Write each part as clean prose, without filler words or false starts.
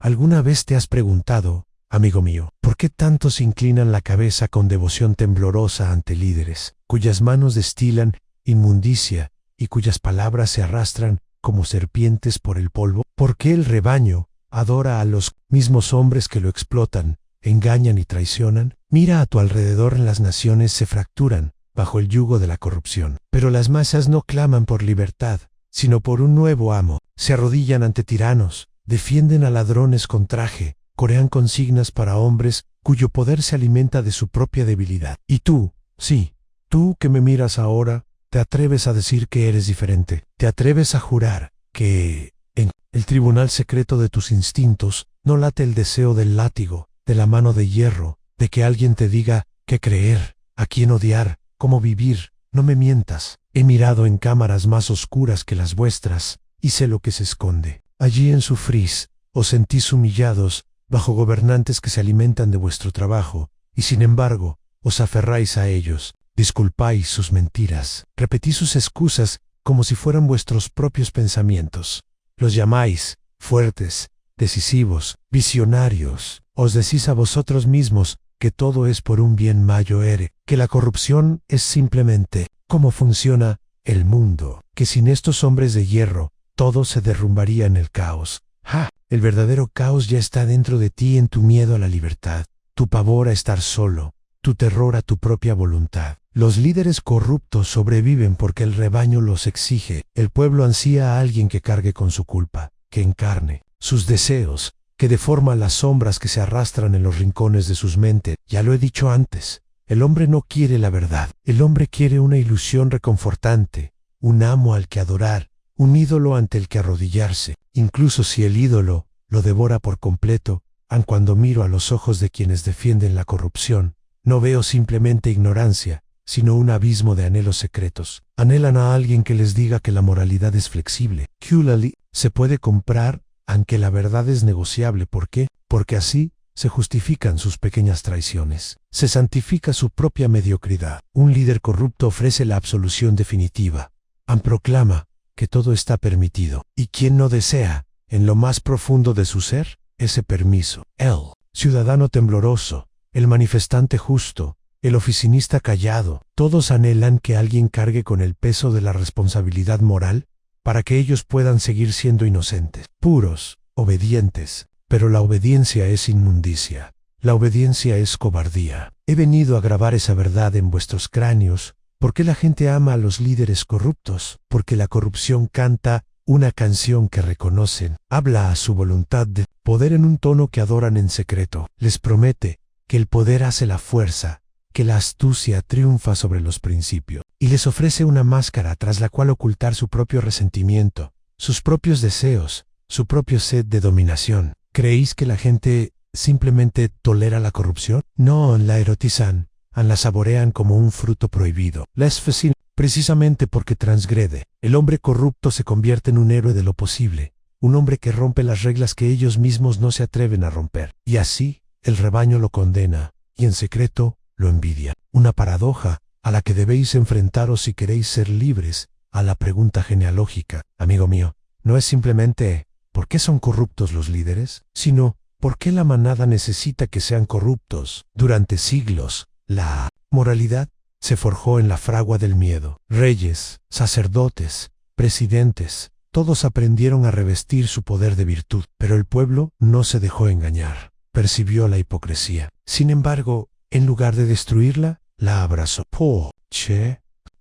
¿Alguna vez te has preguntado, amigo mío, por qué tantos inclinan la cabeza con devoción temblorosa ante líderes, cuyas manos destilan inmundicia y cuyas palabras se arrastran como serpientes por el polvo? ¿Por qué el rebaño adora a los mismos hombres que lo explotan, engañan y traicionan? Mira a tu alrededor, las naciones se fracturan bajo el yugo de la corrupción. Pero las masas no claman por libertad, sino por un nuevo amo. Se arrodillan ante tiranos, defienden a ladrones con traje, corean consignas para hombres cuyo poder se alimenta de su propia debilidad. Y tú, sí, tú que me miras ahora, te atreves a decir que eres diferente. Te atreves a jurar que en el tribunal secreto de tus instintos no late el deseo del látigo, de la mano de hierro, de que alguien te diga qué creer, a quién odiar, cómo vivir. No me mientas. He mirado en cámaras más oscuras que las vuestras y sé lo que se esconde. Allí en sufrís, os sentís humillados bajo gobernantes que se alimentan de vuestro trabajo y sin embargo os aferráis a ellos. Disculpáis sus mentiras, repetís sus excusas como si fueran vuestros propios pensamientos. Los llamáis fuertes, decisivos, visionarios. Os decís a vosotros mismos que todo es por un bien mayor, que la corrupción es simplemente cómo funciona el mundo, que sin estos hombres de hierro todo se derrumbaría en el caos. ¡Ja! El verdadero caos ya está dentro de ti, en tu miedo a la libertad, tu pavor a estar solo, tu terror a tu propia voluntad. Los líderes corruptos sobreviven porque el rebaño los exige. El pueblo ansía a alguien que cargue con su culpa, que encarne sus deseos, que deforma las sombras que se arrastran en los rincones de sus mentes. Ya lo he dicho antes, el hombre no quiere la verdad. El hombre quiere una ilusión reconfortante, un amo al que adorar, un ídolo ante el que arrodillarse. Incluso si el ídolo lo devora por completo, aun cuando miro a los ojos de quienes defienden la corrupción, no veo simplemente ignorancia, sino un abismo de anhelos secretos. Anhelan a alguien que les diga que la moralidad es flexible, que se puede comprar, aunque la verdad es negociable. ¿Por qué? Porque así se justifican sus pequeñas traiciones. Se santifica su propia mediocridad. Un líder corrupto ofrece la absolución definitiva. Proclama que todo está permitido. ¿Y quién no desea, en lo más profundo de su ser, ese permiso? El ciudadano tembloroso, el manifestante justo, el oficinista callado, todos anhelan que alguien cargue con el peso de la responsabilidad moral para que ellos puedan seguir siendo inocentes, puros, obedientes. Pero la obediencia es inmundicia. La obediencia es cobardía. He venido a grabar esa verdad en vuestros cráneos. ¿Por qué la gente ama a los líderes corruptos? Porque la corrupción canta una canción que reconocen, habla a su voluntad de poder en un tono que adoran en secreto. Les promete que el poder hace la fuerza, que la astucia triunfa sobre los principios, y les ofrece una máscara tras la cual ocultar su propio resentimiento, sus propios deseos, su propio sed de dominación. ¿Creéis que la gente simplemente tolera la corrupción? No, la erotizan, la saborean como un fruto prohibido. La es fascina precisamente porque transgrede. El hombre corrupto se convierte en un héroe de lo posible, un hombre que rompe las reglas que ellos mismos no se atreven a romper. Y así, el rebaño lo condena, y en secreto lo envidia. Una paradoja a la que debéis enfrentaros si queréis ser libres. A la pregunta genealógica, amigo mío, no es simplemente ¿por qué son corruptos los líderes?, sino ¿por qué la manada necesita que sean corruptos? Durante siglos, la moralidad se forjó en la fragua del miedo. Reyes, sacerdotes, presidentes, todos aprendieron a revestir su poder de virtud, pero el pueblo no se dejó engañar. Percibió la hipocresía. Sin embargo, en lugar de destruirla, la abrazó.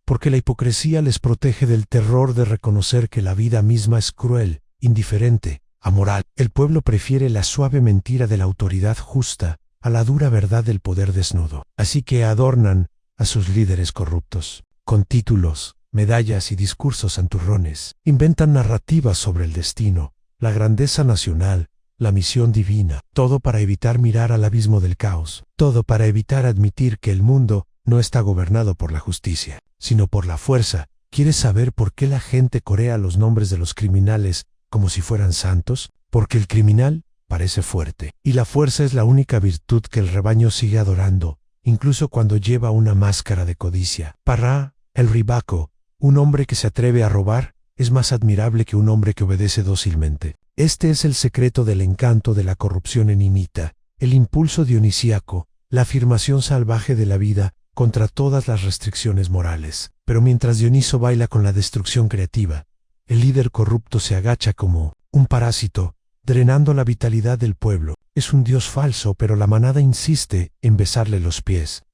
Porque la hipocresía les protege del terror de reconocer que la vida misma es cruel, indiferente, amoral. El pueblo prefiere la suave mentira de la autoridad justa a la dura verdad del poder desnudo. Así que adornan a sus líderes corruptos con títulos, medallas y discursos santurrones. Inventan narrativas sobre el destino, la grandeza nacional, la misión divina. Todo para evitar mirar al abismo del caos. Todo para evitar admitir que el mundo no está gobernado por la justicia, sino por la fuerza. ¿Quieres saber por qué la gente corea los nombres de los criminales como si fueran santos? Porque el criminal parece fuerte, y la fuerza es la única virtud que el rebaño sigue adorando, incluso cuando lleva una máscara de codicia. Para el ribaco, un hombre que se atreve a robar es más admirable que un hombre que obedece dócilmente. Este es el secreto del encanto de la corrupción enimita, el impulso dionisíaco, la afirmación salvaje de la vida contra todas las restricciones morales. Pero mientras Dioniso baila con la destrucción creativa, el líder corrupto se agacha como un parásito, drenando la vitalidad del pueblo. Es un dios falso, pero la manada insiste en besarle los pies.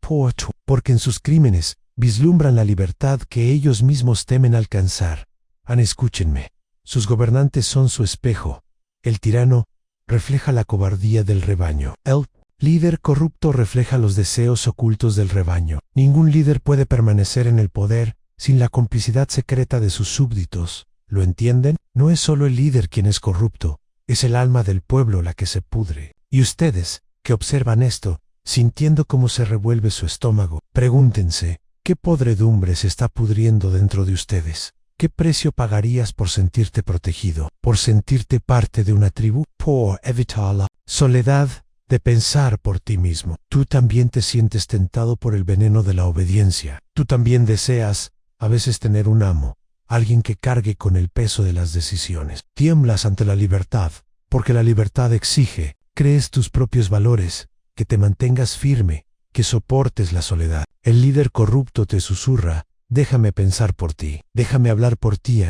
Porque en sus crímenes vislumbran la libertad que ellos mismos temen alcanzar. Escúchenme. Sus gobernantes son su espejo. El tirano refleja la cobardía del rebaño. El líder corrupto refleja los deseos ocultos del rebaño. Ningún líder puede permanecer en el poder sin la complicidad secreta de sus súbditos. ¿Lo entienden? No es solo el líder quien es corrupto, es el alma del pueblo la que se pudre. Y ustedes, que observan esto, sintiendo cómo se revuelve su estómago, pregúntense, ¿qué podredumbre se está pudriendo dentro de ustedes? ¿Qué precio pagarías por sentirte protegido, por sentirte parte de una tribu? Por evitar la soledad de pensar por ti mismo. Tú también te sientes tentado por el veneno de la obediencia. Tú también deseas, a veces, tener un amo, alguien que cargue con el peso de las decisiones. Tiemblas ante la libertad, porque la libertad exige, crees tus propios valores, que te mantengas firme, que soportes la soledad. El líder corrupto te susurra, déjame pensar por ti, déjame hablar por ti,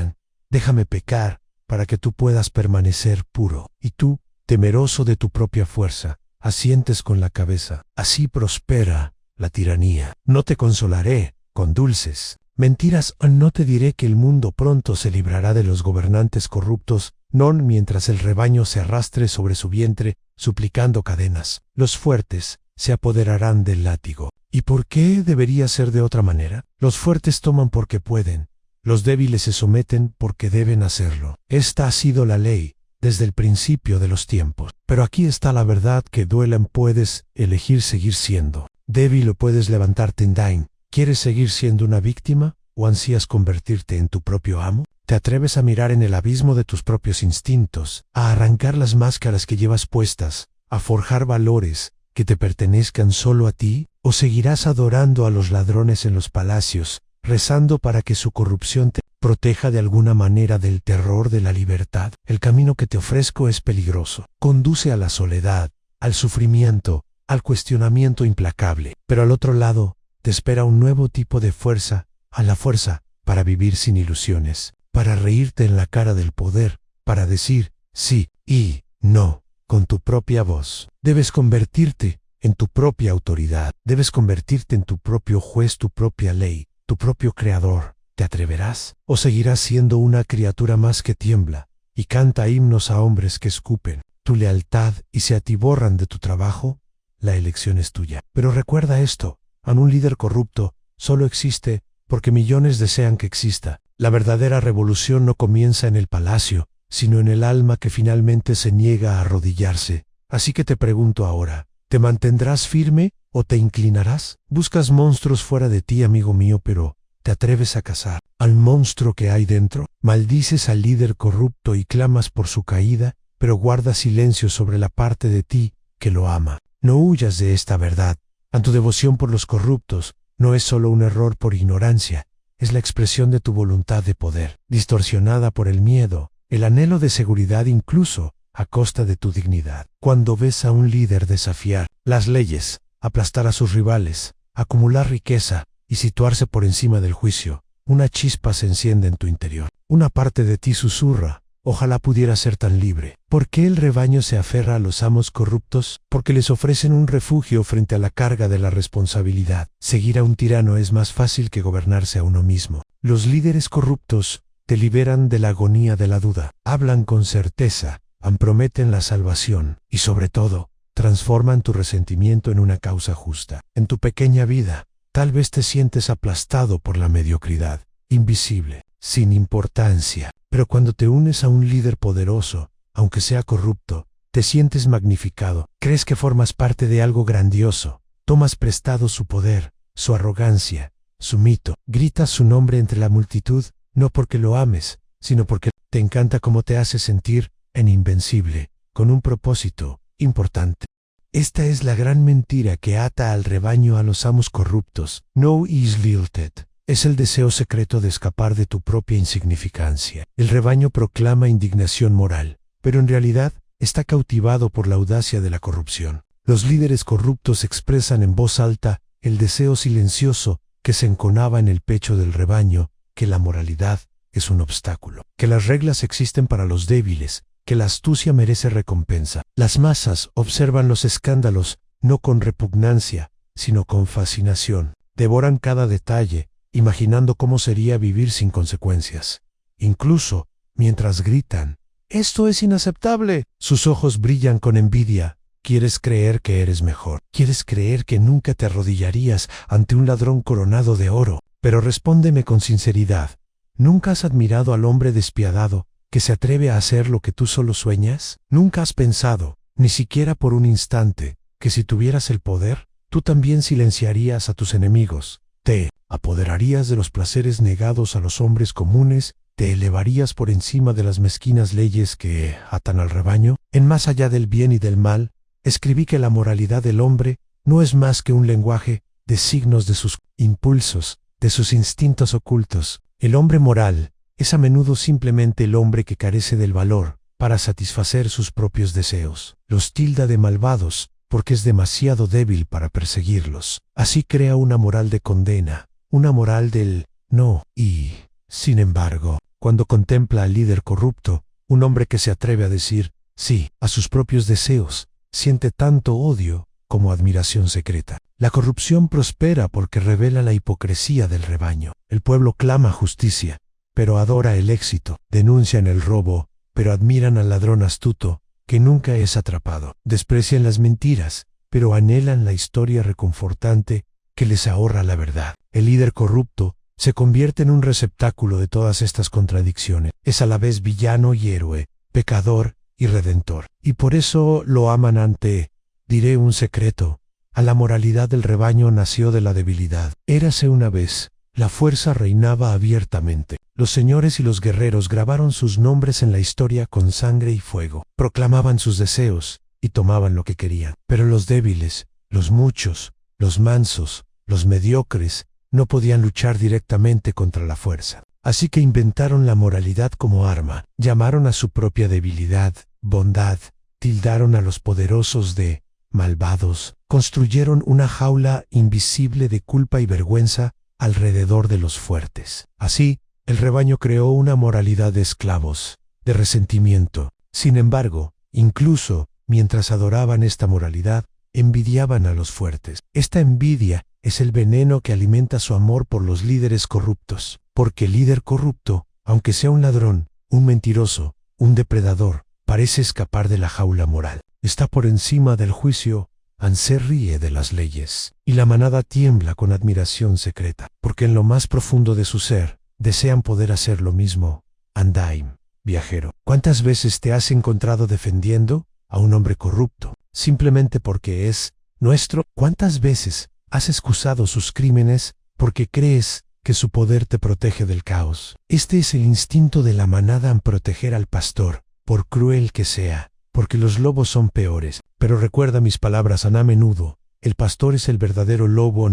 déjame pecar, para que tú puedas permanecer puro. Y tú, temeroso de tu propia fuerza, asientes con la cabeza. Así prospera la tiranía. No te consolaré con dulces mentiras, no te diré que el mundo pronto se librará de los gobernantes corruptos, non mientras el rebaño se arrastre sobre su vientre, suplicando cadenas. Los fuertes se apoderarán del látigo. ¿Y por qué debería ser de otra manera? Los fuertes toman porque pueden, los débiles se someten porque deben hacerlo. Esta ha sido la ley desde el principio de los tiempos. Pero aquí está la verdad que duelan: puedes elegir seguir siendo débil o puedes levantarte en Dain. ¿Quieres seguir siendo una víctima o ansías convertirte en tu propio amo? ¿Te atreves a mirar en el abismo de tus propios instintos, a arrancar las máscaras que llevas puestas, a forjar valores que te pertenezcan solo a ti? ¿O seguirás adorando a los ladrones en los palacios, rezando para que su corrupción te proteja de alguna manera del terror de la libertad? El camino que te ofrezco es peligroso. Conduce a la soledad, al sufrimiento, al cuestionamiento implacable. Pero al otro lado te espera un nuevo tipo de fuerza, a la fuerza para vivir sin ilusiones, para reírte en la cara del poder, para decir sí y no con tu propia voz. Debes convertirte en tu propia autoridad, debes convertirte en tu propio juez, tu propia ley, tu propio creador. ¿Te atreverás? ¿O seguirás siendo una criatura más que tiembla y canta himnos a hombres que escupen tu lealtad y se atiborran de tu trabajo? La elección es tuya. Pero recuerda esto: un líder corrupto solo existe porque millones desean que exista. La verdadera revolución no comienza en el palacio, sino en el alma que finalmente se niega a arrodillarse. Así que te pregunto ahora, ¿te mantendrás firme o te inclinarás? Buscas monstruos fuera de ti, amigo mío, pero ¿te atreves a cazar al monstruo que hay dentro? Maldices al líder corrupto y clamas por su caída, pero guardas silencio sobre la parte de ti que lo ama. No huyas de esta verdad. Tu devoción por los corruptos no es solo un error por ignorancia, es la expresión de tu voluntad de poder, distorsionada por el miedo, el anhelo de seguridad, incluso a costa de tu dignidad. Cuando ves a un líder desafiar las leyes, aplastar a sus rivales, acumular riqueza y situarse por encima del juicio, una chispa se enciende en tu interior. Una parte de ti susurra: ojalá pudiera ser tan libre. ¿Por qué el rebaño se aferra a los amos corruptos? Porque les ofrecen un refugio frente a la carga de la responsabilidad. Seguir a un tirano es más fácil que gobernarse a uno mismo. Los líderes corruptos te liberan de la agonía de la duda. Hablan con certeza, prometen la salvación y, sobre todo, transforman tu resentimiento en una causa justa. En tu pequeña vida, tal vez te sientes aplastado por la mediocridad, invisible, sin importancia. Pero cuando te unes a un líder poderoso, aunque sea corrupto, te sientes magnificado. Crees que formas parte de algo grandioso. Tomas prestado su poder, su arrogancia, su mito. Gritas su nombre entre la multitud, no porque lo ames, sino porque te encanta cómo te hace sentir en invencible, con un propósito importante. Esta es la gran mentira que ata al rebaño a los amos corruptos. No is lilted. Es el deseo secreto de escapar de tu propia insignificancia. El rebaño proclama indignación moral, pero en realidad está cautivado por la audacia de la corrupción. Los líderes corruptos expresan en voz alta el deseo silencioso que se enconaba en el pecho del rebaño, que la moralidad es un obstáculo, que las reglas existen para los débiles, que la astucia merece recompensa. Las masas observan los escándalos no con repugnancia, sino con fascinación. Devoran cada detalle, imaginando cómo sería vivir sin consecuencias. Incluso, mientras gritan, «¡Esto es inaceptable!», sus ojos brillan con envidia. Quieres creer que eres mejor. Quieres creer que nunca te arrodillarías ante un ladrón coronado de oro. Pero respóndeme con sinceridad. ¿Nunca has admirado al hombre despiadado que se atreve a hacer lo que tú solo sueñas? ¿Nunca has pensado, ni siquiera por un instante, que si tuvieras el poder, tú también silenciarías a tus enemigos? Te apoderarías de los placeres negados a los hombres comunes, te elevarías por encima de las mezquinas leyes que atan al rebaño. En Más allá del bien y del mal, escribí que la moralidad del hombre no es más que un lenguaje de signos de sus impulsos, de sus instintos ocultos. El hombre moral es a menudo simplemente el hombre que carece del valor para satisfacer sus propios deseos. Los tilda de malvados porque es demasiado débil para perseguirlos. Así crea una moral de condena, una moral del no y, sin embargo, cuando contempla al líder corrupto, un hombre que se atreve a decir sí a sus propios deseos, siente tanto odio como admiración secreta. La corrupción prospera porque revela la hipocresía del rebaño. El pueblo clama justicia, pero adora el éxito. Denuncian el robo, pero admiran al ladrón astuto, que nunca es atrapado. Desprecian las mentiras, pero anhelan la historia reconfortante que les ahorra la verdad. El líder corrupto se convierte en un receptáculo de todas estas contradicciones. Es a la vez villano y héroe, pecador y redentor. Y por eso lo aman ante, diré un secreto, a la moralidad del rebaño nació de la debilidad. Érase una vez, la fuerza reinaba abiertamente. Los señores y los guerreros grabaron sus nombres en la historia con sangre y fuego. Proclamaban sus deseos y tomaban lo que querían. Pero los débiles, los muchos, los mansos, los mediocres, no podían luchar directamente contra la fuerza. Así que inventaron la moralidad como arma. Llamaron a su propia debilidad bondad, tildaron a los poderosos de malvados, construyeron una jaula invisible de culpa y vergüenza alrededor de los fuertes. Así, el rebaño creó una moralidad de esclavos, de resentimiento. Sin embargo, incluso mientras adoraban esta moralidad, envidiaban a los fuertes. Esta envidia es el veneno que alimenta su amor por los líderes corruptos, porque el líder corrupto, aunque sea un ladrón, un mentiroso, un depredador, parece escapar de la jaula moral. Está por encima del juicio, se ríe de las leyes, y la manada tiembla con admiración secreta, porque en lo más profundo de su ser, desean poder hacer lo mismo. Andaim, viajero, ¿cuántas veces te has encontrado defendiendo a un hombre corrupto, simplemente porque es nuestro? ¿Cuántas veces has excusado sus crímenes porque crees que su poder te protege del caos? Este es el instinto de la manada en proteger al pastor, por cruel que sea, porque los lobos son peores. Pero recuerda mis palabras, a menudo, el pastor es el verdadero lobo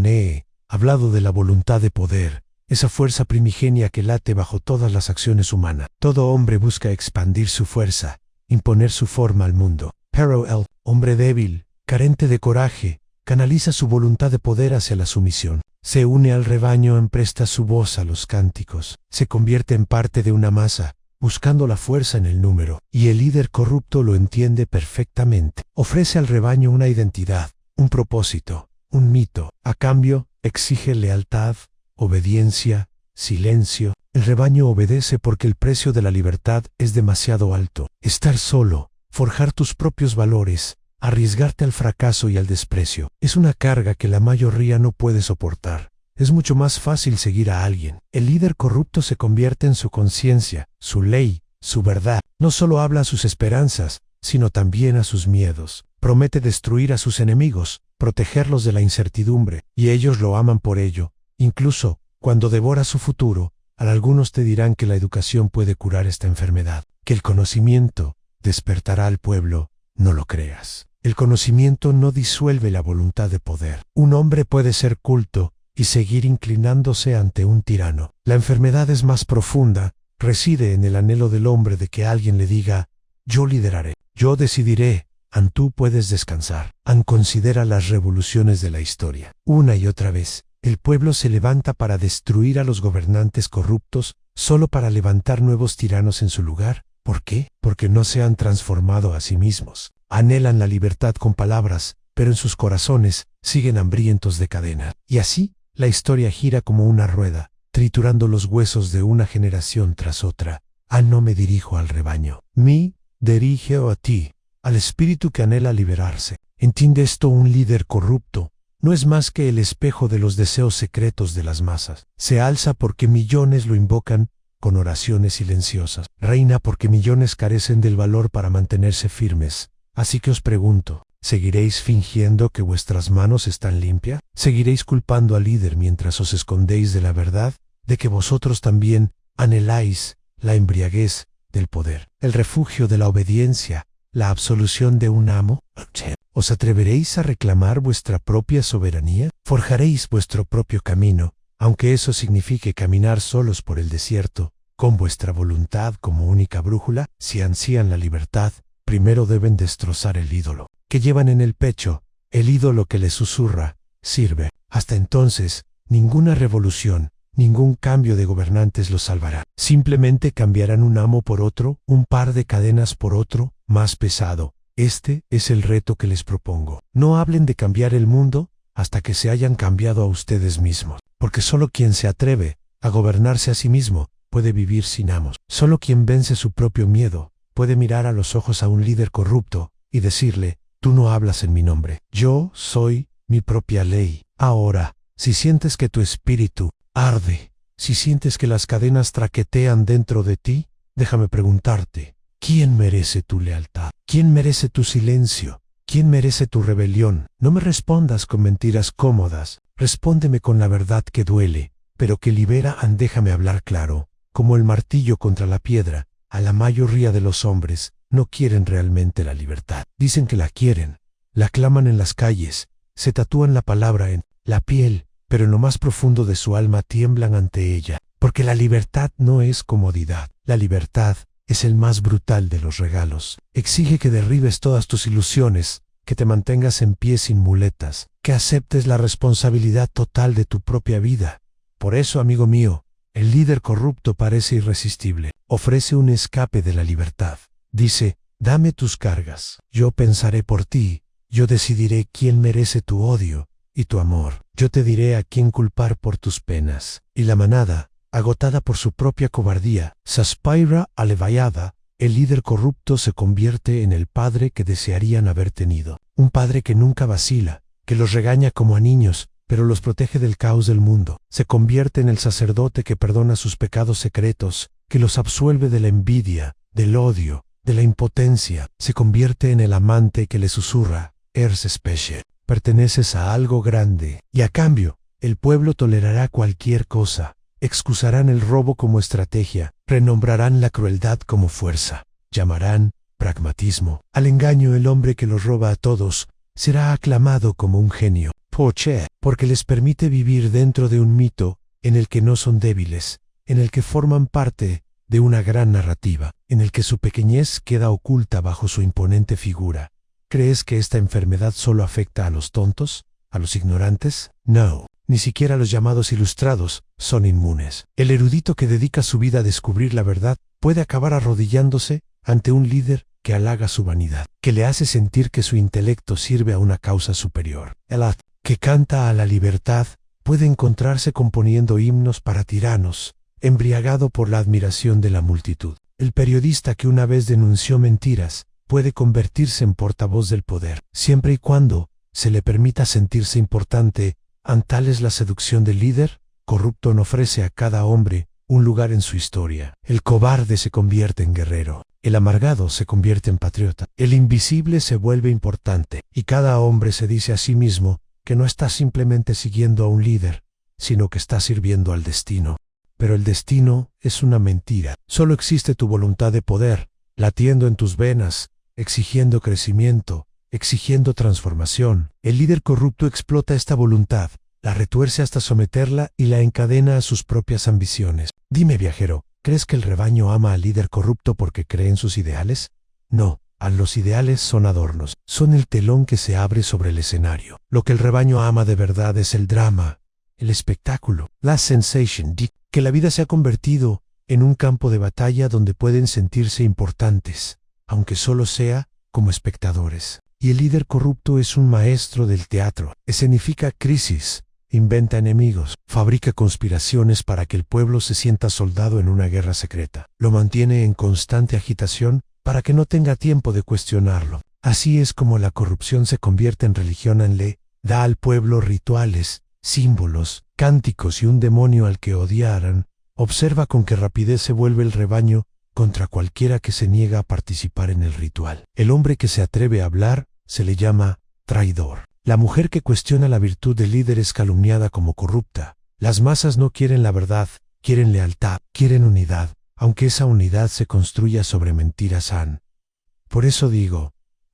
hablado de la voluntad de poder, esa fuerza primigenia que late bajo todas las acciones humanas. Todo hombre busca expandir su fuerza, imponer su forma al mundo. Pero el hombre débil, carente de coraje, canaliza su voluntad de poder hacia la sumisión. Se une al rebaño, empresta su voz a los cánticos, se convierte en parte de una masa, buscando la fuerza en el número, y el líder corrupto lo entiende perfectamente. Ofrece al rebaño una identidad, un propósito, un mito. A cambio, exige lealtad, obediencia, silencio. El rebaño obedece porque el precio de la libertad es demasiado alto. Estar solo, forjar tus propios valores, arriesgarte al fracaso y al desprecio, es una carga que la mayoría no puede soportar. Es mucho más fácil seguir a alguien. El líder corrupto se convierte en su conciencia, su ley, su verdad. No solo habla a sus esperanzas, sino también a sus miedos. Promete destruir a sus enemigos, protegerlos de la incertidumbre, y ellos lo aman por ello. Incluso, cuando devora su futuro, algunos te dirán que la educación puede curar esta enfermedad, que el conocimiento despertará al pueblo. No lo creas. El conocimiento no disuelve la voluntad de poder. Un hombre puede ser culto y seguir inclinándose ante un tirano. La enfermedad es más profunda, reside en el anhelo del hombre de que alguien le diga, Yo lideraré. Yo decidiré. Tú puedes descansar. Considera las revoluciones de la historia. Una y otra vez, el pueblo se levanta para destruir a los gobernantes corruptos, solo para levantar nuevos tiranos en su lugar. ¿Por qué? Porque no se han transformado a sí mismos. Anhelan la libertad con palabras, pero en sus corazones siguen hambrientos de cadena. Y así, la historia gira como una rueda, triturando los huesos de una generación tras otra. No me dirijo al rebaño. Me dirijo a ti, al espíritu que anhela liberarse. ¿Entiende esto? Un líder corrupto no es más que el espejo de los deseos secretos de las masas. Se alza porque millones lo invocan con oraciones silenciosas. Reina porque millones carecen del valor para mantenerse firmes. Así que os pregunto, ¿seguiréis fingiendo que vuestras manos están limpias? ¿Seguiréis culpando al líder mientras os escondéis de la verdad, de que vosotros también anheláis la embriaguez del poder, el refugio de la obediencia, la absolución de un amo? ¿Os atreveréis a reclamar vuestra propia soberanía? ¿Forjaréis vuestro propio camino, aunque eso signifique caminar solos por el desierto, con vuestra voluntad como única brújula? Si ansían la libertad, primero deben destrozar el ídolo que llevan en el pecho. El ídolo que les susurra, sirve. Hasta entonces, ninguna revolución, ningún cambio de gobernantes los salvará. Simplemente cambiarán un amo por otro, un par de cadenas por otro, más pesado. Este es el reto que les propongo. No hablen de cambiar el mundo hasta que se hayan cambiado a ustedes mismos, porque solo quien se atreve a gobernarse a sí mismo puede vivir sin amos. Solo quien vence su propio miedo puede mirar a los ojos a un líder corrupto y decirle: tú no hablas en mi nombre. Yo soy mi propia ley. Ahora, si sientes que tu espíritu arde, si sientes que las cadenas traquetean dentro de ti, déjame preguntarte, ¿quién merece tu lealtad? ¿Quién merece tu silencio? ¿Quién merece tu rebelión? No me respondas con mentiras cómodas, respóndeme con la verdad que duele, pero que libera. Déjame hablar claro, como el martillo contra la piedra. A la mayoría de los hombres no quieren realmente la libertad. Dicen que la quieren, la claman en las calles, se tatúan la palabra en la piel, pero en lo más profundo de su alma tiemblan ante ella, porque la libertad no es comodidad. La libertad es el más brutal de los regalos. Exige que derribes todas tus ilusiones, que te mantengas en pie sin muletas, que aceptes la responsabilidad total de tu propia vida. Por eso, amigo mío, el líder corrupto parece irresistible. Ofrece un escape de la libertad. Dice: dame tus cargas. Yo pensaré por ti. Yo decidiré quién merece tu odio y tu amor. Yo te diré a quién culpar por tus penas. Y la manada, agotada por su propia cobardía, suspira alevallada. El líder corrupto se convierte en el padre que desearían haber tenido. Un padre que nunca vacila, que los regaña como a niños, pero los protege del caos del mundo. Se convierte en el sacerdote que perdona sus pecados secretos, que los absuelve de la envidia, del odio, de la impotencia. Se convierte en el amante que le susurra: eres especial, perteneces a algo grande. Y a cambio, el pueblo tolerará cualquier cosa. Excusarán el robo como estrategia, renombrarán la crueldad como fuerza, llamarán pragmatismo al engaño. El hombre que los roba a todos será aclamado como un genio. ¿Por qué? Porque les permite vivir dentro de un mito en el que no son débiles, en el que forman parte de una gran narrativa, en el que su pequeñez queda oculta bajo su imponente figura. ¿Crees que esta enfermedad solo afecta a los tontos, a los ignorantes? No. Ni siquiera los llamados ilustrados son inmunes. El erudito que dedica su vida a descubrir la verdad puede acabar arrodillándose ante un líder que halaga su vanidad, que le hace sentir que su intelecto sirve a una causa superior. El que canta a la libertad puede encontrarse componiendo himnos para tiranos, embriagado por la admiración de la multitud. El periodista que una vez denunció mentiras puede convertirse en portavoz del poder, siempre y cuando se le permita sentirse importante. Tal es la seducción del líder corrupto. No ofrece a cada hombre un lugar en su historia. El cobarde se convierte en guerrero. El amargado se convierte en patriota. El invisible se vuelve importante. Y cada hombre se dice a sí mismo que no está simplemente siguiendo a un líder, sino que está sirviendo al destino. Pero el destino es una mentira. Solo existe tu voluntad de poder, latiendo en tus venas, exigiendo crecimiento, exigiendo transformación. El líder corrupto explota esta voluntad, la retuerce hasta someterla y la encadena a sus propias ambiciones. Dime, viajero, ¿crees que el rebaño ama al líder corrupto porque cree en sus ideales? No, los ideales son adornos, son el telón que se abre sobre el escenario. Lo que el rebaño ama de verdad es el drama, el espectáculo, la sensation, que la vida se ha convertido en un campo de batalla donde pueden sentirse importantes, aunque solo sea como espectadores. Y el líder corrupto es un maestro del teatro, escenifica crisis, inventa enemigos, fabrica conspiraciones para que el pueblo se sienta soldado en una guerra secreta. Lo mantiene en constante agitación para que no tenga tiempo de cuestionarlo. Así es como la corrupción se convierte en religión. Le da al pueblo rituales, símbolos, cánticos y un demonio al que odiaran. Observa con qué rapidez se vuelve el rebaño contra cualquiera que se niega a participar en el ritual. El hombre que se atreve a hablar se le llama traidor. La mujer que cuestiona la virtud del líder es calumniada como corrupta. Las masas no quieren la verdad, quieren lealtad, quieren unidad, aunque esa unidad se construya sobre mentiras. Por eso digo,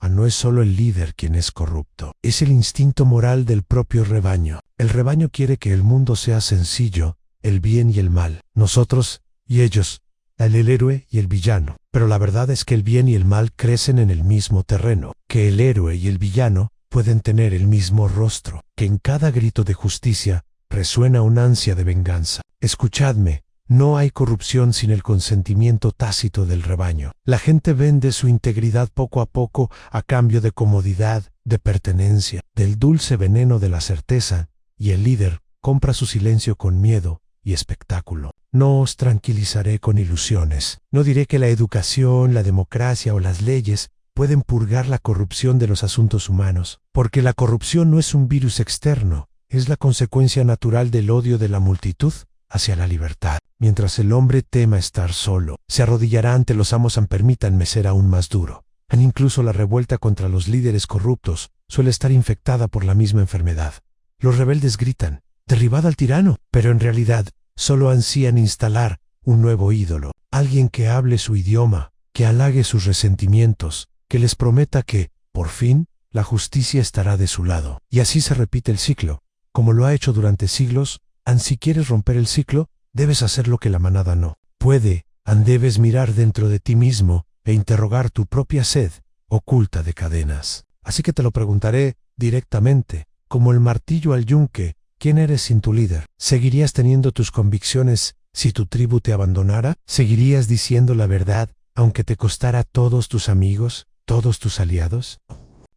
no es solo el líder quien es corrupto, es el instinto moral del propio rebaño. El rebaño quiere que el mundo sea sencillo, el bien y el mal, nosotros y ellos, el héroe y el villano. Pero la verdad es que el bien y el mal crecen en el mismo terreno, que el héroe y el villano pueden tener el mismo rostro, que en cada grito de justicia resuena una ansia de venganza. Escuchadme, no hay corrupción sin el consentimiento tácito del rebaño. La gente vende su integridad poco a poco a cambio de comodidad, de pertenencia, del dulce veneno de la certeza, y el líder compra su silencio con miedo y espectáculo. No os tranquilizaré con ilusiones. No diré que la educación, la democracia o las leyes pueden purgar la corrupción de los asuntos humanos, porque la corrupción no es un virus externo, es la consecuencia natural del odio de la multitud hacia la libertad. Mientras el hombre tema estar solo, se arrodillará ante los amos. Permítanme ser aún más duro. Incluso la revuelta contra los líderes corruptos suele estar infectada por la misma enfermedad. Los rebeldes gritan, derribad al tirano, pero en realidad solo ansían instalar un nuevo ídolo, alguien que hable su idioma, que halague sus resentimientos, que les prometa que, por fin, la justicia estará de su lado. Y así se repite el ciclo, como lo ha hecho durante siglos. Si quieres romper el ciclo, debes hacer lo que la manada no puede. Debes mirar dentro de ti mismo e interrogar tu propia sed, oculta de cadenas. Así que te lo preguntaré directamente, como el martillo al yunque, ¿quién eres sin tu líder? ¿Seguirías teniendo tus convicciones si tu tribu te abandonara? ¿Seguirías diciendo la verdad, aunque te costara todos tus amigos, todos tus aliados?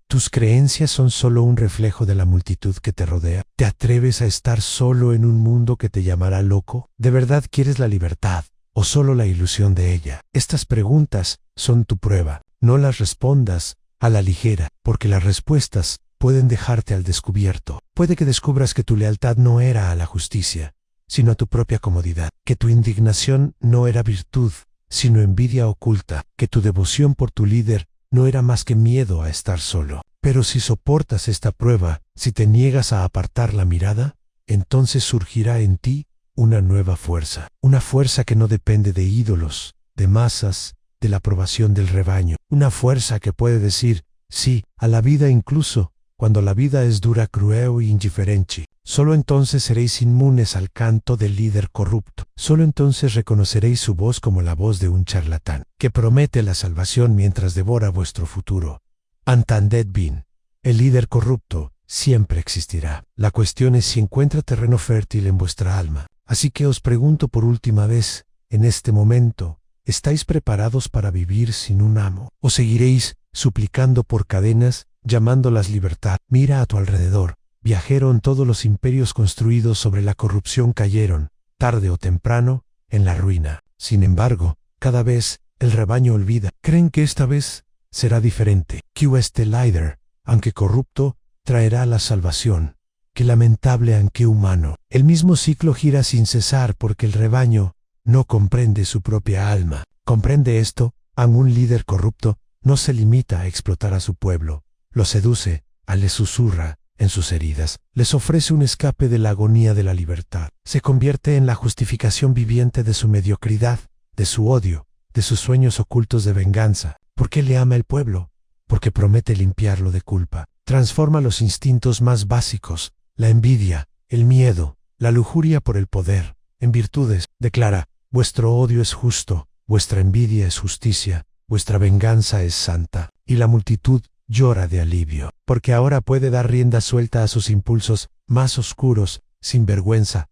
¿Tus creencias son solo un reflejo de la multitud que te rodea? ¿Te atreves a estar solo en un mundo que te llamará loco? ¿De verdad quieres la libertad o solo la ilusión de ella? Estas preguntas son tu prueba. No las respondas a la ligera, porque las respuestas pueden dejarte al descubierto. Puede que descubras que tu lealtad no era a la justicia, sino a tu propia comodidad, que tu indignación no era virtud, sino envidia oculta, que tu devoción por tu líder no era más que miedo a estar solo. Pero si soportas esta prueba, si te niegas a apartar la mirada, entonces surgirá en ti una nueva fuerza. Una fuerza que no depende de ídolos, de masas, de la aprobación del rebaño. Una fuerza que puede decir sí a la vida incluso cuando la vida es dura, cruel e indiferente. Solo entonces seréis inmunes al canto del líder corrupto. Solo entonces reconoceréis su voz como la voz de un charlatán, que promete la salvación mientras devora vuestro futuro. Entended bien, el líder corrupto siempre existirá. La cuestión es si encuentra terreno fértil en vuestra alma. Así que os pregunto por última vez, en este momento, ¿estáis preparados para vivir sin un amo? ¿O seguiréis suplicando por cadenas, llamándolas libertad? Mira a tu alrededor. Viajero, en todos los imperios construidos sobre la corrupción cayeron, tarde o temprano, en la ruina. Sin embargo, cada vez el rebaño olvida. Creen que esta vez será diferente. Que este líder, aunque corrupto, traerá la salvación. Qué lamentable aunque humano. El mismo ciclo gira sin cesar porque el rebaño no comprende su propia alma. ¿Comprende esto? Un líder corrupto no se limita a explotar a su pueblo. Lo seduce, le susurra en sus heridas, les ofrece un escape de la agonía de la libertad. Se convierte en la justificación viviente de su mediocridad, de su odio, de sus sueños ocultos de venganza. ¿Por qué le ama el pueblo? Porque promete limpiarlo de culpa. Transforma los instintos más básicos, la envidia, el miedo, la lujuria por el poder, en virtudes. Declara, vuestro odio es justo, vuestra envidia es justicia, vuestra venganza es santa. Y la multitud llora de alivio, porque ahora puede dar rienda suelta a sus impulsos más oscuros, sin vergüenza.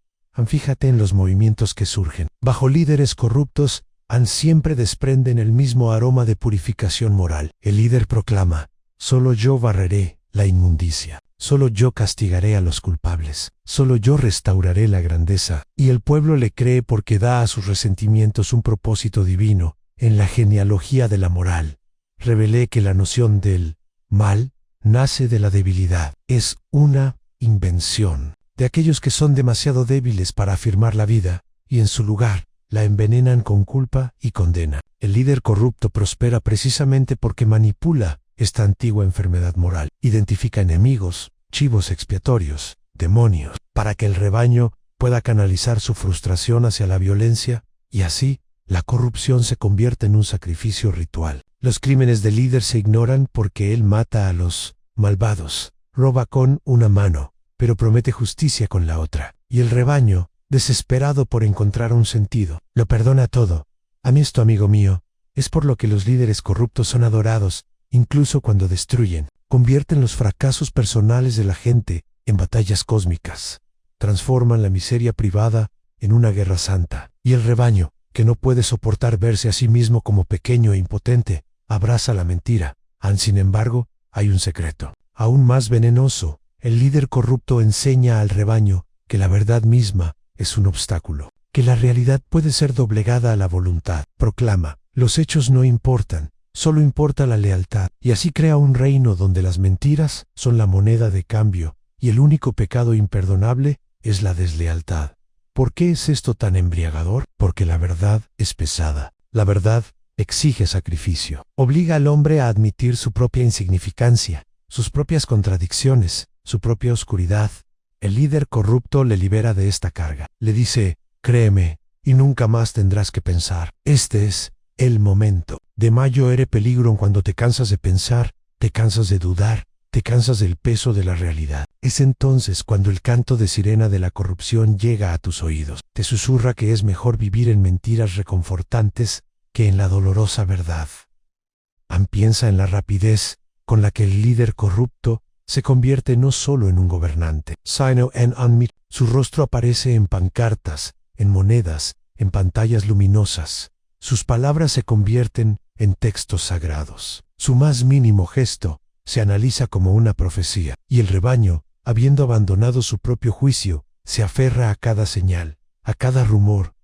Fíjate en los movimientos que surgen. Bajo líderes corruptos, siempre desprenden el mismo aroma de purificación moral. El líder proclama: solo yo barreré la inmundicia, solo yo castigaré a los culpables, solo yo restauraré la grandeza. Y el pueblo le cree porque da a sus resentimientos un propósito divino. En la genealogía de la moral, revelé que la noción del mal nace de la debilidad. Es una invención de aquellos que son demasiado débiles para afirmar la vida, y en su lugar la envenenan con culpa y condena. El líder corrupto prospera precisamente porque manipula esta antigua enfermedad moral. Identifica enemigos, chivos expiatorios, demonios, para que el rebaño pueda canalizar su frustración hacia la violencia, y así la corrupción se convierte en un sacrificio ritual. Los crímenes del líder se ignoran porque él mata a los malvados, roba con una mano, pero promete justicia con la otra. Y el rebaño, desesperado por encontrar un sentido, lo perdona todo. A mí esto, amigo mío, es por lo que los líderes corruptos son adorados, incluso cuando destruyen. Convierten los fracasos personales de la gente en batallas cósmicas. Transforman la miseria privada en una guerra santa. Y el rebaño, que no puede soportar verse a sí mismo como pequeño e impotente, abraza la mentira. Sin embargo, hay un secreto aún más venenoso. El líder corrupto enseña al rebaño que la verdad misma es un obstáculo, que la realidad puede ser doblegada a la voluntad. Proclama: los hechos no importan, solo importa la lealtad. Y así crea un reino donde las mentiras son la moneda de cambio, y el único pecado imperdonable es la deslealtad. ¿Por qué es esto tan embriagador? Porque la verdad es pesada. La verdad exige sacrificio. Obliga al hombre a admitir su propia insignificancia, sus propias contradicciones, su propia oscuridad. El líder corrupto le libera de esta carga. Le dice: créeme, y nunca más tendrás que pensar. Este es el momento. De mayo eres peligro cuando te cansas de pensar, te cansas de dudar, te cansas del peso de la realidad. Es entonces cuando el canto de sirena de la corrupción llega a tus oídos. Te susurra que es mejor vivir en mentiras reconfortantes que en la dolorosa verdad. Piensa en la rapidez con la que el líder corrupto se convierte no solo en un gobernante, sino en su rostro aparece en pancartas, en monedas, en pantallas luminosas. Sus palabras se convierten en textos sagrados. Su más mínimo gesto se analiza como una profecía, y el rebaño, habiendo abandonado su propio juicio, se aferra a cada señal, a cada rumor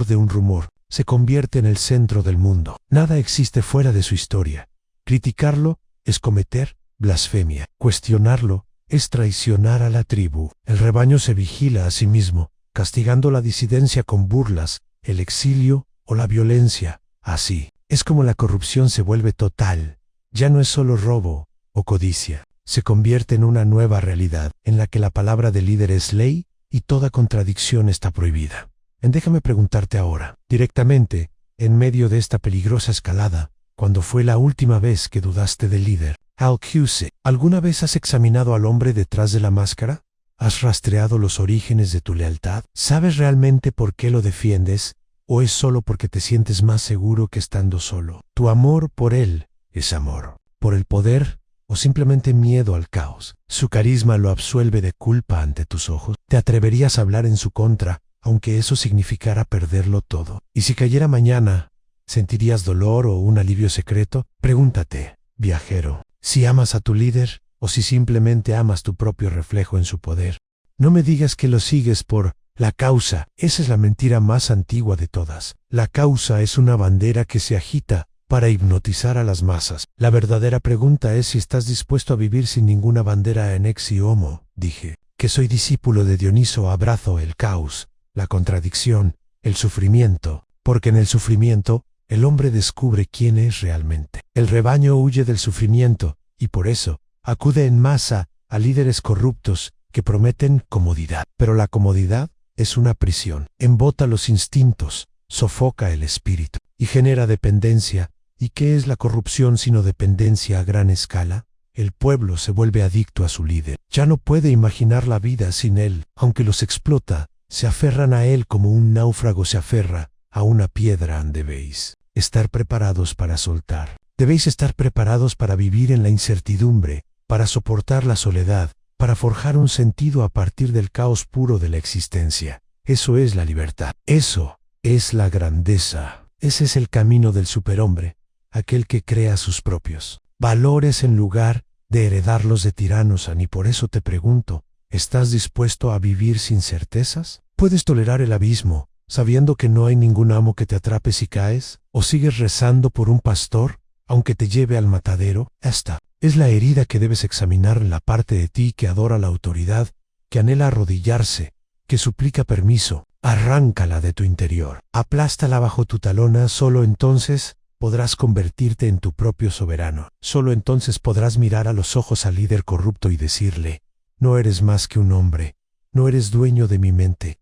de un rumor. Se convierte en el centro del mundo. Nada existe fuera de su historia. Criticarlo es cometer blasfemia. Cuestionarlo es traicionar a la tribu. El rebaño se vigila a sí mismo, castigando la disidencia con burlas, el exilio o la violencia. Así es como la corrupción se vuelve total. Ya no es solo robo o codicia. Se convierte en una nueva realidad, en la que la palabra del líder es ley y toda contradicción está prohibida. Déjame preguntarte ahora, directamente, en medio de esta peligrosa escalada, ¿cuándo fue la última vez que dudaste del líder? Al-Quse, ¿alguna vez has examinado al hombre detrás de la máscara? ¿Has rastreado los orígenes de tu lealtad? ¿Sabes realmente por qué lo defiendes? ¿O es solo porque te sientes más seguro que estando solo? ¿Tu amor por él es amor por el poder o simplemente miedo al caos? ¿Su carisma lo absuelve de culpa ante tus ojos? ¿Te atreverías a hablar en su contra, aunque eso significara perderlo todo? Y si cayera mañana, ¿sentirías dolor o un alivio secreto? Pregúntate, viajero, si amas a tu líder o si simplemente amas tu propio reflejo en su poder. No me digas que lo sigues por la causa. Esa es la mentira más antigua de todas. La causa es una bandera que se agita para hipnotizar a las masas. La verdadera pregunta es si estás dispuesto a vivir sin ninguna bandera en ex homo. Dije que soy discípulo de Dioniso, abrazo el caos, la contradicción, el sufrimiento, porque en el sufrimiento el hombre descubre quién es realmente. El rebaño huye del sufrimiento y por eso acude en masa a líderes corruptos que prometen comodidad. Pero la comodidad es una prisión, embota los instintos, sofoca el espíritu y genera dependencia. ¿Y qué es la corrupción sino dependencia a gran escala? El pueblo se vuelve adicto a su líder. Ya no puede imaginar la vida sin él. Aunque los explota, se aferran a él como un náufrago se aferra a una piedra. ¿Veis? estar preparados para soltar. Debéis estar preparados para vivir en la incertidumbre, para soportar la soledad, para forjar un sentido a partir del caos puro de la existencia. Eso es la libertad. Eso es la grandeza. Ese es el camino del superhombre, aquel que crea sus propios valores en lugar de heredarlos de tiranos. Y por eso te pregunto, ¿estás dispuesto a vivir sin certezas? ¿Puedes tolerar el abismo, sabiendo que no hay ningún amo que te atrape si caes? ¿O sigues rezando por un pastor, aunque te lleve al matadero? Esta es la herida que debes examinar en la parte de ti que adora la autoridad, que anhela arrodillarse, que suplica permiso. Arráncala de tu interior, aplástala bajo tu talona. Solo entonces podrás convertirte en tu propio soberano. Solo entonces podrás mirar a los ojos al líder corrupto y decirle: no eres más que un hombre, no eres dueño de mi mente.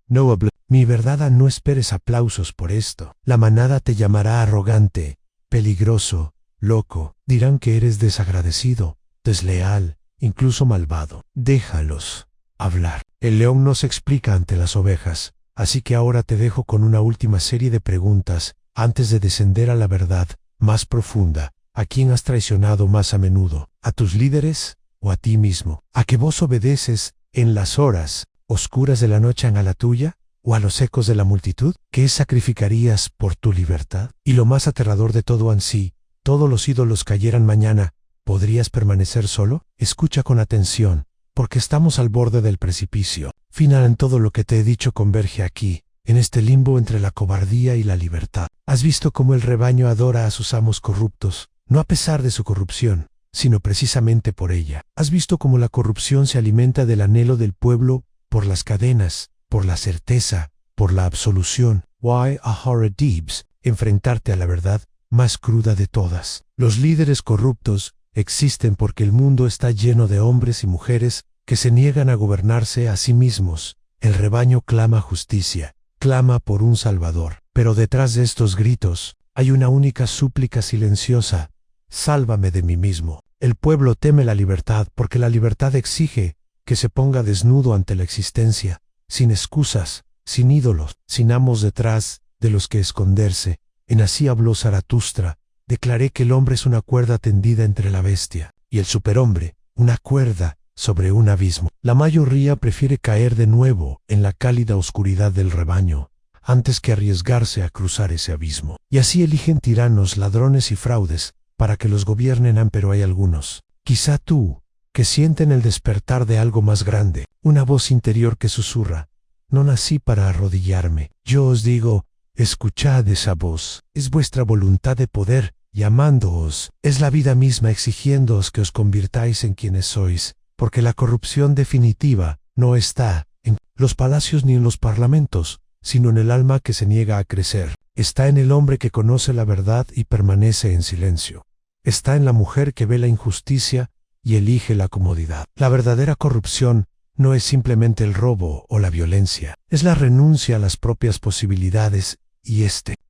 Mi verdad, no esperes aplausos por esto. La manada te llamará arrogante, peligroso, loco. Dirán que eres desagradecido, desleal, incluso malvado. Déjalos hablar. El león no se explica ante las ovejas. Así que ahora te dejo con una última serie de preguntas antes de descender a la verdad más profunda. ¿A quién has traicionado más a menudo? ¿A tus líderes o a ti mismo? ¿A qué voz obedeces en las horas oscuras de la noche? ¿A la tuya o a los ecos de la multitud? ¿Qué sacrificarías por tu libertad? Y lo más aterrador de todo, si todos los ídolos cayeran mañana, ¿podrías permanecer solo? Escucha con atención, porque estamos al borde del precipicio final. En todo lo que te he dicho converge aquí, en este limbo entre la cobardía y la libertad. Has visto cómo el rebaño adora a sus amos corruptos, no a pesar de su corrupción, sino precisamente por ella. Has visto cómo la corrupción se alimenta del anhelo del pueblo por las cadenas, por la certeza, por la absolución. Why a horror deeps, enfrentarte a la verdad más cruda de todas. Los líderes corruptos existen porque el mundo está lleno de hombres y mujeres que se niegan a gobernarse a sí mismos. El rebaño clama justicia, clama por un salvador. Pero detrás de estos gritos hay una única súplica silenciosa: sálvame de mí mismo. El pueblo teme la libertad porque la libertad exige que se ponga desnudo ante la existencia, sin excusas, sin ídolos, sin amos detrás de los que esconderse. En Así habló Zaratustra. Declaré que el hombre es una cuerda tendida entre la bestia, y el superhombre, una cuerda sobre un abismo. La mayoría prefiere caer de nuevo en la cálida oscuridad del rebaño, antes que arriesgarse a cruzar ese abismo. Y así eligen tiranos, ladrones y fraudes, para que los gobiernen. Pero hay algunos, quizá tú, que sienten el despertar de algo más grande, una voz interior que susurra: no nací para arrodillarme. Yo os digo, escuchad esa voz. Es vuestra voluntad de poder llamándoos, es la vida misma exigiéndoos que os convirtáis en quienes sois, porque la corrupción definitiva no está en los palacios ni en los parlamentos, sino en el alma que se niega a crecer. Está en el hombre que conoce la verdad y permanece en silencio. Está en la mujer que ve la injusticia y elige la comodidad. La verdadera corrupción no es simplemente el robo o la violencia, es la renuncia a las propias posibilidades. Y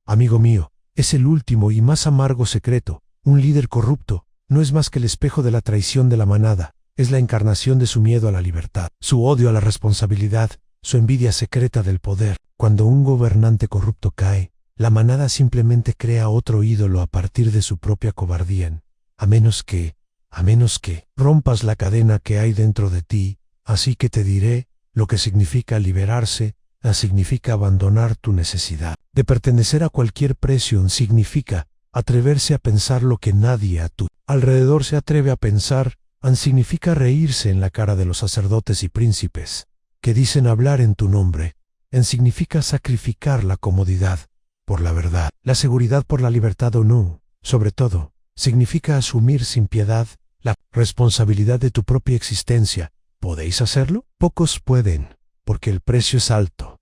amigo mío, es el último y más amargo secreto. Un líder corrupto no es más que el espejo de la traición de la manada, es la encarnación de su miedo a la libertad, su odio a la responsabilidad, su envidia secreta del poder. Cuando un gobernante corrupto cae, la manada simplemente crea otro ídolo a partir de su propia cobardía, a menos que rompas la cadena que hay dentro de ti. Así que te diré lo que significa liberarse. Significa abandonar tu necesidad de pertenecer a cualquier precio. Significa atreverse a pensar lo que nadie a tu alrededor se atreve a pensar. Significa reírse en la cara de los sacerdotes y príncipes que dicen hablar en tu nombre. Significa sacrificar la comodidad por la verdad, la seguridad por la libertad o no. Sobre todo, significa asumir sin piedad la responsabilidad de tu propia existencia. ¿Podéis hacerlo? Pocos pueden, porque el precio es alto.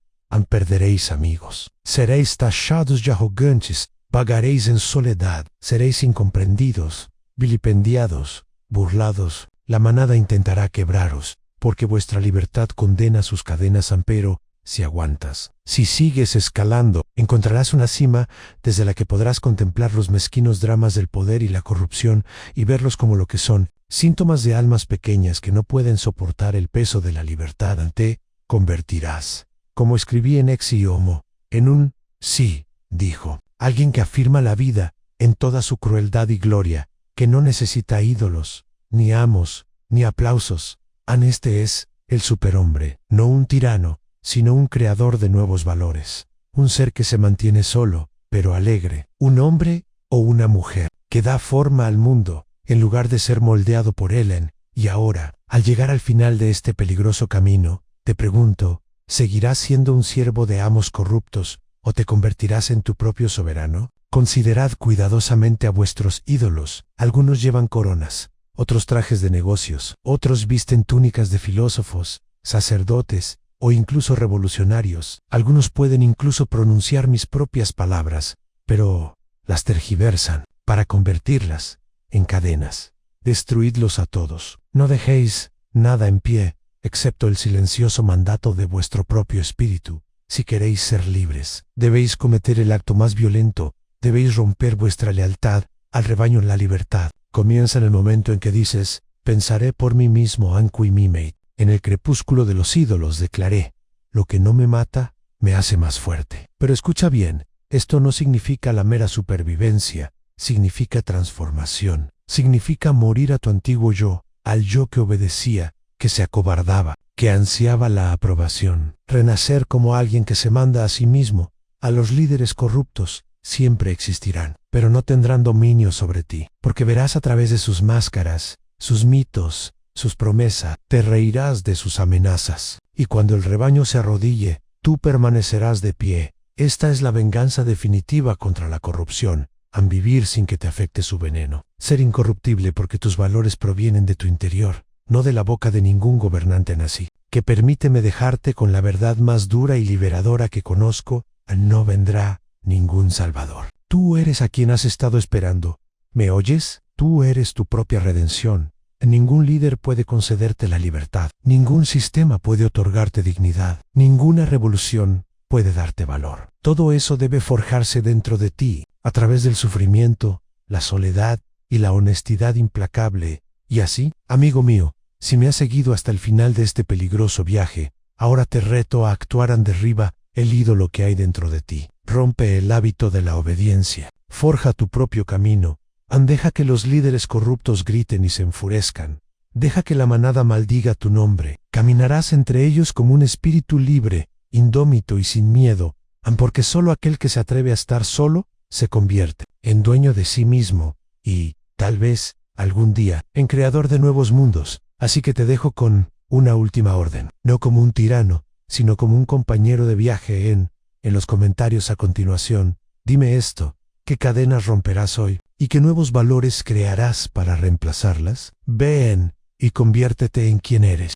Perderéis amigos, seréis tachados de arrogantes, vagaréis en soledad, seréis incomprendidos, vilipendiados, burlados. La manada intentará quebraros, porque vuestra libertad condena sus cadenas. Pero si aguantas, si sigues escalando, encontrarás una cima desde la que podrás contemplar los mezquinos dramas del poder y la corrupción y verlos como lo que son, síntomas de almas pequeñas que no pueden soportar el peso de la libertad. Te convertirás, como escribí en Ex y Homo, en un sí, dijo. alguien que afirma la vida en toda su crueldad y gloria, que no necesita ídolos, ni amos, ni aplausos. Este es el superhombre, no un tirano, sino un creador de nuevos valores, un ser que se mantiene solo, pero alegre, un hombre o una mujer, que da forma al mundo, en lugar de ser moldeado por él. Y ahora, al llegar al final de este peligroso camino, te pregunto, ¿seguirás siendo un siervo de amos corruptos o te convertirás en tu propio soberano? Considerad cuidadosamente a vuestros ídolos. Algunos llevan coronas, otros trajes de negocios, otros visten túnicas de filósofos, sacerdotes o incluso revolucionarios. Algunos pueden incluso pronunciar mis propias palabras, pero las tergiversan para convertirlas en cadenas. Destruidlos a todos. No dejéis nada en pie, excepto el silencioso mandato de vuestro propio espíritu. Si queréis ser libres, debéis cometer el acto más violento, debéis romper vuestra lealtad al rebaño en la libertad. Comienza en el momento en que dices, pensaré por mí mismo, Anqui Mimate. En el crepúsculo de los ídolos declaré, lo que no me mata, me hace más fuerte. Pero escucha bien, esto no significa la mera supervivencia, significa transformación. Significa morir a tu antiguo yo, al yo que obedecía, que se acobardaba, que ansiaba la aprobación. Renacer como alguien que se manda a sí mismo. A los líderes corruptos siempre existirán, pero no tendrán dominio sobre ti, porque verás a través de sus máscaras, sus mitos, sus promesas, te reirás de sus amenazas. Y cuando el rebaño se arrodille, tú permanecerás de pie. Esta es la venganza definitiva contra la corrupción. Vivir sin que te afecte su veneno. Ser incorruptible porque tus valores provienen de tu interior, no de la boca de ningún gobernante nazi. Que permíteme dejarte con la verdad más dura y liberadora que conozco, no vendrá ningún salvador. Tú eres a quien has estado esperando. ¿Me oyes? Tú eres tu propia redención. Ningún líder puede concederte la libertad. Ningún sistema puede otorgarte dignidad. Ninguna revolución puede darte valor. Todo eso debe forjarse dentro de ti, a través del sufrimiento, la soledad y la honestidad implacable. Y así, amigo mío, si me has seguido hasta el final de este peligroso viaje, ahora te reto a actuar derriba el ídolo que hay dentro de ti. Rompe el hábito de la obediencia. Forja tu propio camino. Deja que los líderes corruptos griten y se enfurezcan. Deja que la manada maldiga tu nombre. Caminarás entre ellos como un espíritu libre, indómito y sin miedo, porque solo aquel que se atreve a estar solo se convierte en dueño de sí mismo y, tal vez, algún día, en creador de nuevos mundos. Así que te dejo con una última orden, no como un tirano, sino como un compañero de viaje. En los comentarios a continuación, dime esto, ¿qué cadenas romperás hoy? ¿Y qué nuevos valores crearás para reemplazarlas? Ven y conviértete en quien eres.